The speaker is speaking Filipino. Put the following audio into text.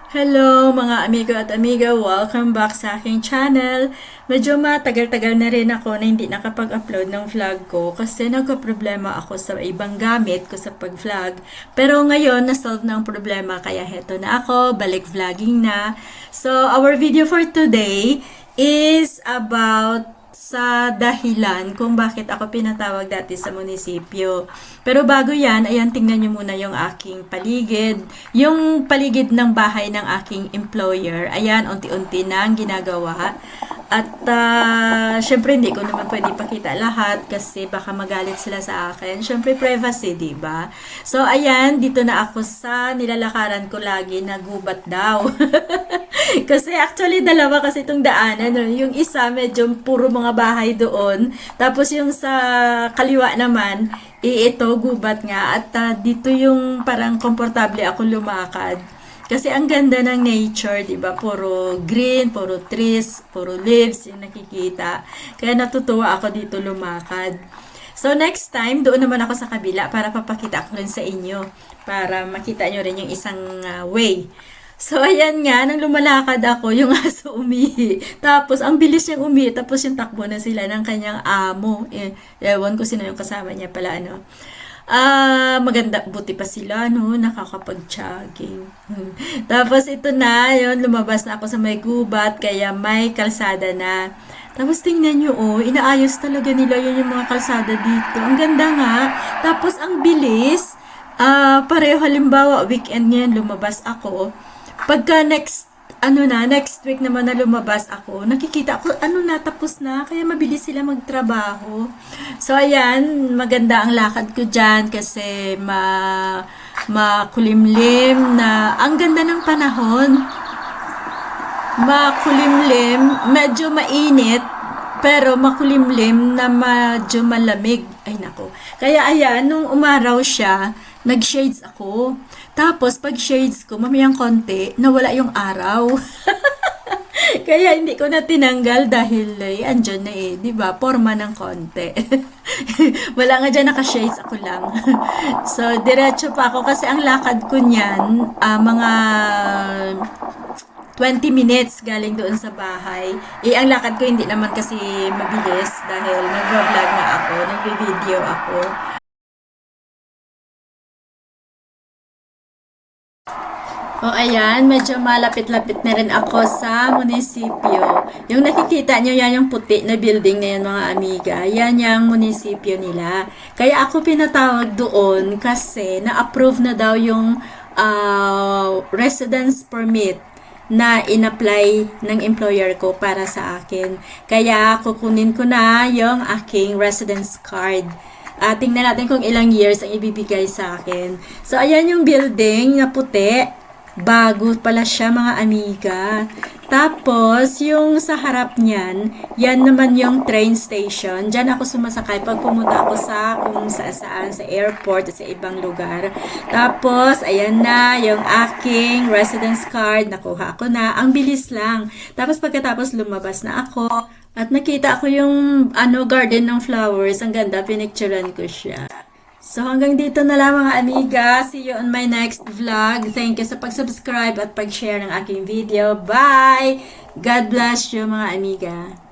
Hello mga amigo at amiga, welcome back sa aking channel. Medyo matagal-tagal na rin ako na hindi nakapag-upload ng vlog ko kasi nagka-problema ako sa ibang gamit ko sa pag-vlog. Pero ngayon, na-solve na ang problema kaya heto na ako, balik vlogging na. So, our video for today is about sa dahilan kung bakit ako pinatawag dati sa munisipyo. Pero bago yan, ayan, tingnan nyo muna yung aking paligid. Yung paligid ng bahay ng aking employer, ayan, unti-unti na ang ginagawa. At syempre hindi ko naman pwede ipakita lahat kasi baka magalit sila sa akin. Syempre privacy, di ba? So ayan, dito na ako sa nilalakaran ko lagi na gubat daw. Kasi actually dalawa kasi itong daanan. No? Yung isa medyo puro mga bahay doon. Tapos yung sa kaliwa naman, ito gubat nga. At dito yung parang komportable ako lumakad. Kasi ang ganda ng nature, 'di ba? Puro green, puro trees, puro leaves yung nakikita. Kaya natutuwa ako dito lumakad. So next time, doon naman ako sa kabila para papakita ko rin sa inyo. Para makita nyo rin yung isang way. So, ayan nga, nang lumalakad ako, yung aso umihi. Tapos, ang bilis niyang umihi. Tapos, yung takbo na sila ng kanyang amo. Ewan ko sino yung kasama niya pala, ano. Maganda, buti pa sila, no, nakakapag-jogging. Tapos, ito na, yun, lumabas na ako sa may gubat, kaya may kalsada na. Tapos, tingnan nyo, oh, inaayos talaga nila yun yung mga kalsada dito. Ang ganda nga. Tapos, ang bilis. Pareho halimbawa, weekend ngayon, lumabas ako. Pagka next week naman na lumabas ako, nakikita ko, tapos na, kaya mabilis sila magtrabaho. So, ayan, maganda ang lakad ko dyan kasi makulimlim na, ang ganda ng panahon. Makulimlim, medyo mainit, pero makulimlim na medyo malamig. Ay, nako. Kaya, ayan, nung umaraw siya, nag-shades ako. Tapos, pag shades ko, mamayang konti, nawala yung araw. Kaya hindi ko na tinanggal dahil andyan na eh, di ba? Porma ng konti. Wala nga dyan, naka-shades ako lang. So, diretso pa ako kasi ang lakad ko niyan, mga 20 minutes galing doon sa bahay. Ang lakad ko hindi naman kasi mabilis dahil nag-vlog nga ako, nag-video ako. O ayan, medyo malapit-lapit na rin ako sa munisipyo. Yung nakikita nyo yan, yung puti na building na yan mga amiga, yan yung munisipyo nila. Kaya ako pinatawag doon kasi na-approve na daw yung residence permit na in-apply ng employer ko para sa akin. Kaya kukunin ko na yung aking residence card. Tingnan natin kung ilang years ang ibibigay sa akin. So, ayan yung building na puti. Bago pala siya mga amiga. Tapos, yung sa harap niyan, yan naman yung train station. Diyan ako sumasakay pag pumunta ako sa kung saan sa airport at sa ibang lugar. Tapos, ayan na yung aking residence card. Nakuha ko na. Ang bilis lang. Tapos, pagkatapos lumabas na ako at nakita ko yung garden ng flowers. Ang ganda, pinicturean ko siya. So hanggang dito na lang mga amiga. See you on my next vlog. Thank you sa pag-subscribe at pag-share ng aking video. Bye! God bless you mga amiga.